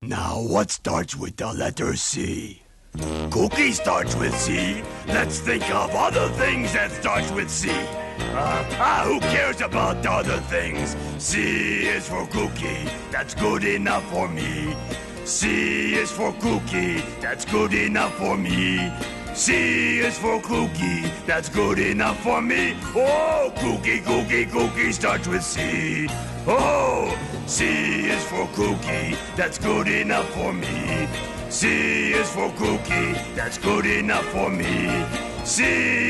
Now, what starts with the letter C? Cookie starts with C. Let's think of other things that starts with C. Who cares about the other things? C is for cookie. That's good enough for me. C is for cookie. That's good enough for me. C is for cookie. That's good enough for me. Oh, cookie, cookie, cookie starts with C. Oh, C is for cookie. That's good enough for me. C is for cookie. That's good enough for me. C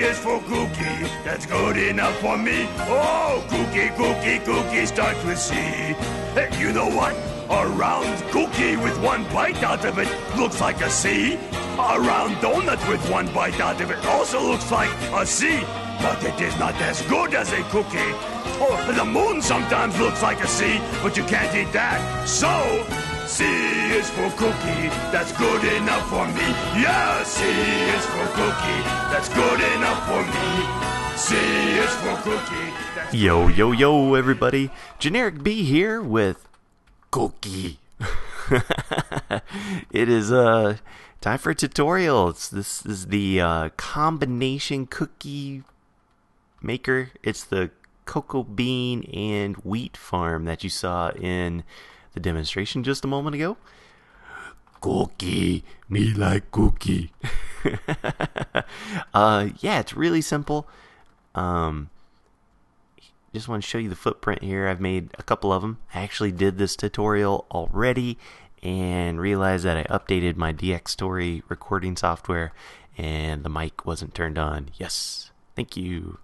is for cookie. That's good enough for me. Oh, cookie, cookie, cookie starts with C. Hey, you know what? A round cookie with one bite out of it looks like a C. A round donut with one bite out of it also looks like a C. But it is not as good as a cookie. Oh, the moon sometimes looks like a C, but you can't eat that. So, C is for cookie, that's good enough for me. Yeah, C is for cookie, that's good enough for me. C is for cookie. Yo, everybody. Generikb here with Cookie. It is time for a tutorial. This is the combination cookie maker. It's the cocoa bean and wheat farm that you saw in the demonstration just a moment ago. Cookie, me like cookie. Yeah, it's really simple. Just want to show you the footprint here. I've made a couple of them. I actually did this tutorial already and realized that I updated my DX Story recording software and the mic wasn't turned on. Yes, thank you.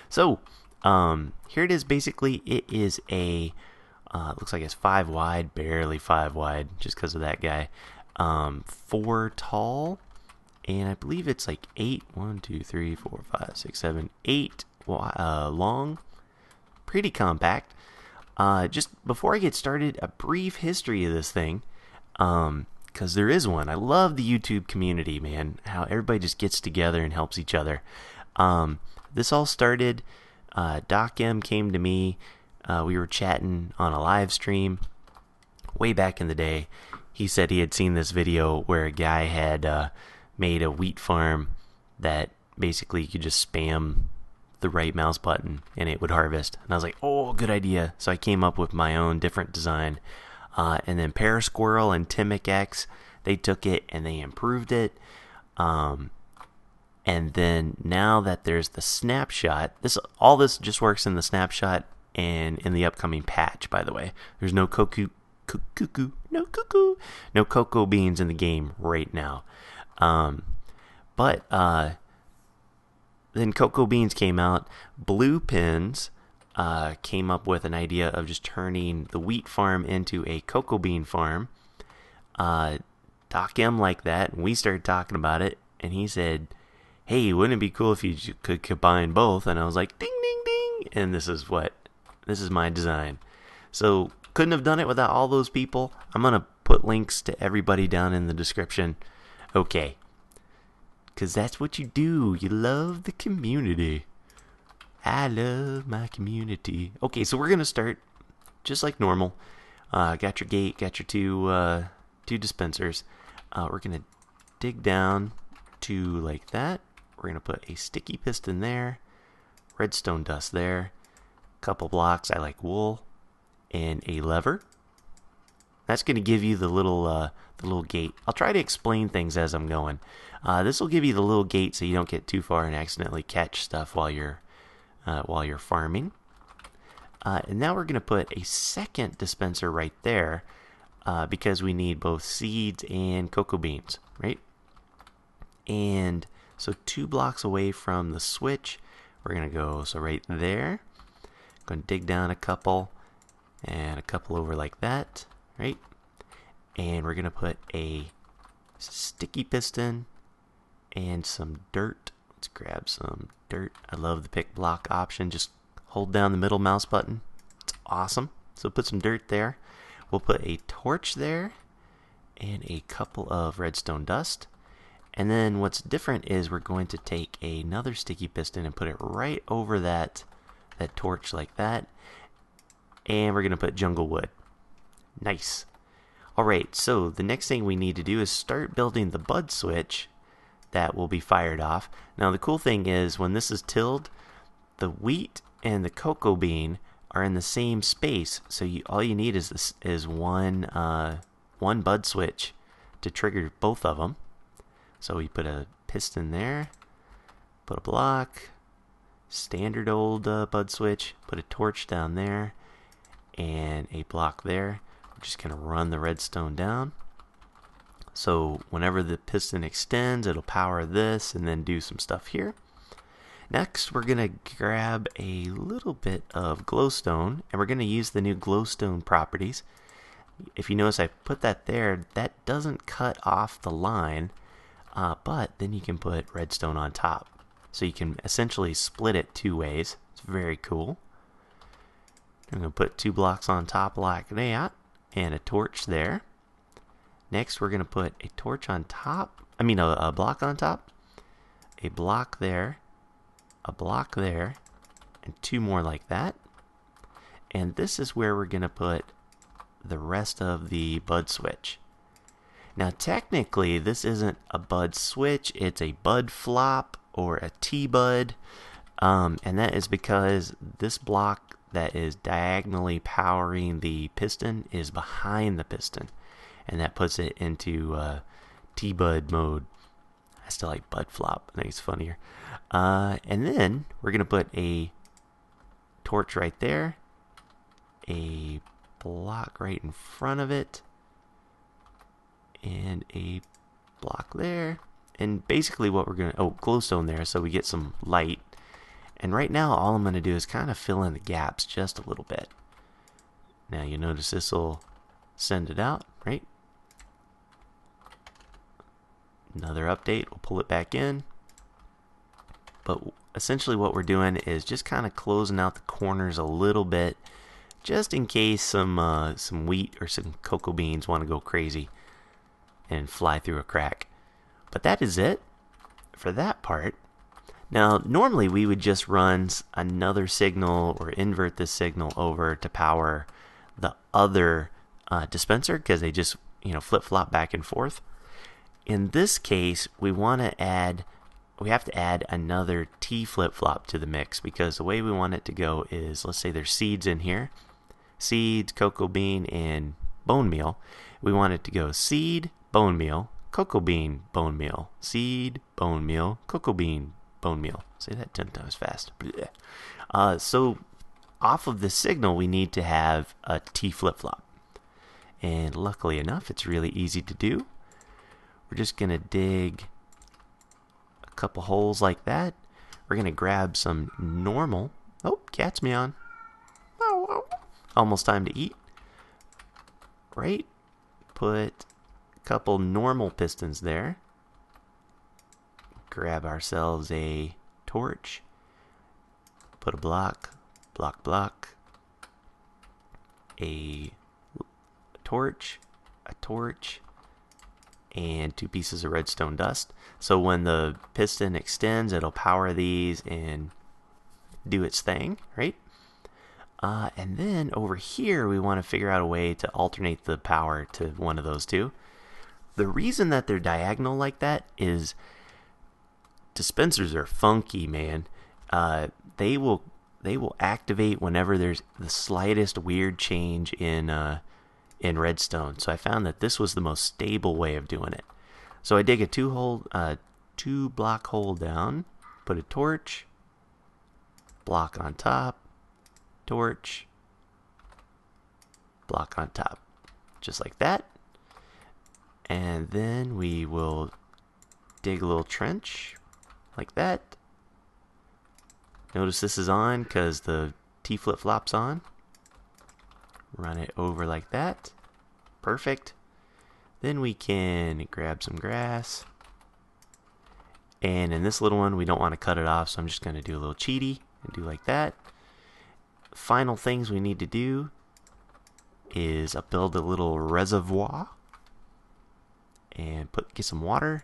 So, here it is. Basically, it is a looks like it's 5 wide, barely 5 wide, just because of that guy. 4 tall, and I believe it's like 8. 1, 2, 3, 4, 5, 6, 7, 8 long. Pretty compact. Just before I get started, a brief history of this thing, because there is one. I love the YouTube community, man. How everybody just gets together and helps each other. This all started. Doc M came to me. We were chatting on a live stream way back in the day. He said he had seen this video where a guy had made a wheat farm that basically you could just spam the right mouse button and it would harvest. And I was like, oh, good idea. So I came up with my own different design. And then Parasquirrel and TimicX, they took it and they improved it. And then now that there's the snapshot, all this just works in the snapshot and in the upcoming patch, by the way. There's no cocoa beans in the game right now. But then cocoa beans came out. Blue Pins came up with an idea of just turning the wheat farm into a cocoa bean farm. Doc M liked that, and we started talking about it, and he said, hey, wouldn't it be cool if you could combine both? And I was like, ding, ding, ding. And this is my design. So couldn't have done it without all those people. I'm going to put links to everybody down in the description. Okay. Because that's what you do. You love the community. I love my community. Okay, so we're going to start just like normal. Got your gate, got your two dispensers. We're going to dig down to like that. We're going to put a sticky piston there. Redstone dust there. Couple blocks. I like wool. And a lever. That's going to give you the little gate. I'll try to explain things as I'm going. This will give you the little gate so you don't get too far and accidentally catch stuff while you're farming. And now we're going to put a second dispenser right there because we need both seeds and cocoa beans, right? And so 2 blocks away from the switch, we're going to go right there. Going to dig down a couple and a couple over like that, right? And we're going to put a sticky piston and some dirt. Let's grab some dirt. I love the pick block option. Just hold down the middle mouse button. It's awesome. So put some dirt there. We'll put a torch there and a couple of redstone dust. And then what's different is we're going to take another sticky piston and put it right over that torch like that. And we're going to put jungle wood. Nice. Alright, so the next thing we need to do is start building the bud switch that will be fired off. Now the cool thing is when this is tilled, the wheat and the cocoa bean are in the same space. So all you need is one bud switch to trigger both of them. So we put a piston there, put a block, standard old bud switch, put a torch down there, and a block there. We're just going to run the redstone down. So whenever the piston extends, it'll power this and then do some stuff here. Next, we're going to grab a little bit of glowstone, and we're going to use the new glowstone properties. If you notice, I put that there. That doesn't cut off the line, but then you can put redstone on top. So you can essentially split it two ways. It's very cool. I'm going to put 2 blocks on top like that, and a torch there. Next, we're going to put a torch on top. A block on top, a block there, a block there, and 2 more like that. And this is where we're going to put the rest of the bud switch. Now, technically, this isn't a bud switch. It's a bud flop or a T-bud. And that is because this block that is diagonally powering the piston is behind the piston. And that puts it into T-bud mode. I still like bud flop. I think it's funnier. And then we're going to put a torch right there. A block right in front of it. And a block there. And basically what we're going to... glowstone there so we get some light. And right now all I'm going to do is kind of fill in the gaps just a little bit. Now you notice this will send it out, right? Another update, we'll pull it back in. But essentially what we're doing is just kind of closing out the corners a little bit, just in case some wheat or some cocoa beans want to go crazy and fly through a crack. But that is it for that part. Now, normally we would just run another signal or invert this signal over to power the other dispenser, because they just flip-flop back and forth. In this case, we have to add another T flip-flop to the mix, because the way we want it to go is, let's say there's seeds in here. Seeds, cocoa bean, and bone meal. We want it to go seed, bone meal, cocoa bean, bone meal, seed, bone meal, cocoa bean, bone meal. Say that 10 times fast. So off of the signal, we need to have a T flip-flop. And luckily enough, it's really easy to do. We're just going to dig a couple holes like that. We're going to grab some normal... Oh, cat's meowing. Almost time to eat. Right? Put a couple normal pistons there. Grab ourselves a torch. Put a block. Block. A torch. A torch. And 2 pieces of redstone dust. So when the piston extends, it'll power these and do its thing, right? And then over here, we want to figure out a way to alternate the power to one of those two. The reason that they're diagonal like that is dispensers are funky, man. They will activate whenever there's the slightest weird change in redstone. So I found that this was the most stable way of doing it. So I dig a 2 block hole down, put a torch, block on top, torch, block on top, just like that. And then we will dig a little trench like that. Notice this is on because the T flip-flop's on. Run it over like that. Perfect. Then we can grab some grass. And in this little one, we don't want to cut it off, so I'm just going to do a little cheaty and do like that. Final things we need to do is build a little reservoir and get some water.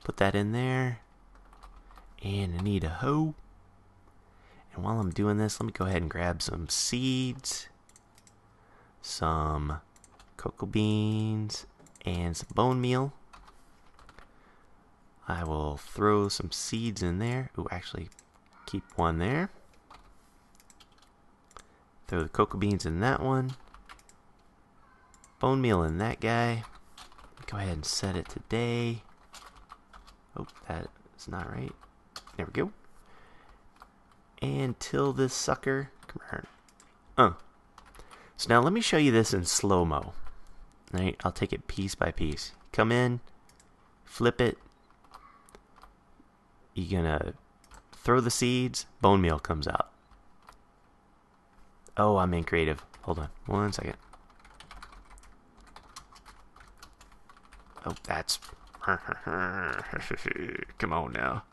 Put that in there. And I need a hoe. And while I'm doing this, let me go ahead and grab some seeds, some cocoa beans, and some bone meal. I will throw some seeds in there. Ooh, actually, keep one there. Throw the cocoa beans in that one. Bone meal in that guy. Go ahead and set it to day. Oh, that is not right. There we go. And till this sucker. Come here. So now let me show you this in slow-mo. Right? I'll take it piece by piece. Come in, flip it. You're gonna throw the seeds. Bone meal comes out. Oh, I'm in creative. Hold on 1 second. Oh, that's... Come on now.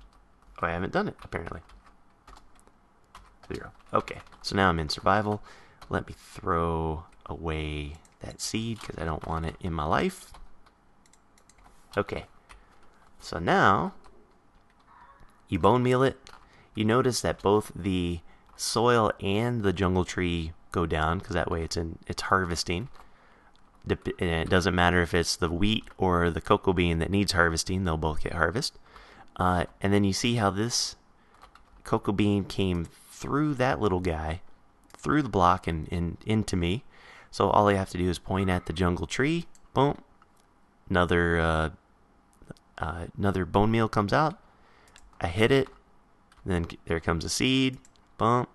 Oh, I haven't done it, apparently. 0. Okay, so now I'm in survival. Let me throw away that seed because I don't want it in my life. Okay, so now you bone meal it. You notice that both the soil and the jungle tree go down because that way it's harvesting. And it doesn't matter if it's the wheat or the cocoa bean that needs harvesting, they'll both get harvested. And then you see how this cocoa bean came through that little guy, through the block and into me. So all I have to do is point at the jungle tree. Boom. Another bone meal comes out. I hit it. Then there comes a seed. Bump.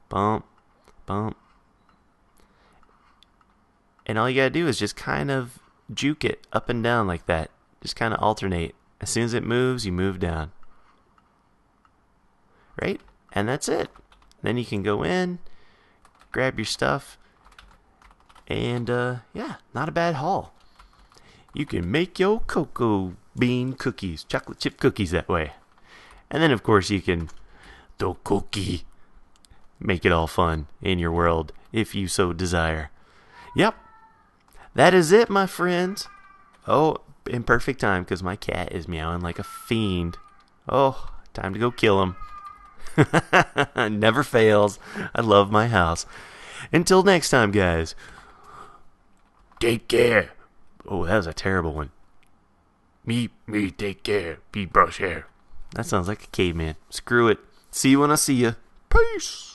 Bump. Bump. And all you gotta do is just kind of juke it up and down like that. Just kind of alternate. As soon as it moves, you move down. Right? And that's it. Then you can go in, grab your stuff, and yeah, not a bad haul. You can make your cocoa bean cookies, chocolate chip cookies that way. And then, of course, you can do cookie. Make it all fun in your world, if you so desire. Yep. That is it, my friends. Oh, in perfect time, because my cat is meowing like a fiend. Oh, time to go kill him. Never fails. I love my house. Until next time, guys. Take care. Oh, that was a terrible one. Me, take care. Me brush hair. That sounds like a caveman. Screw it. See you when I see you. Peace.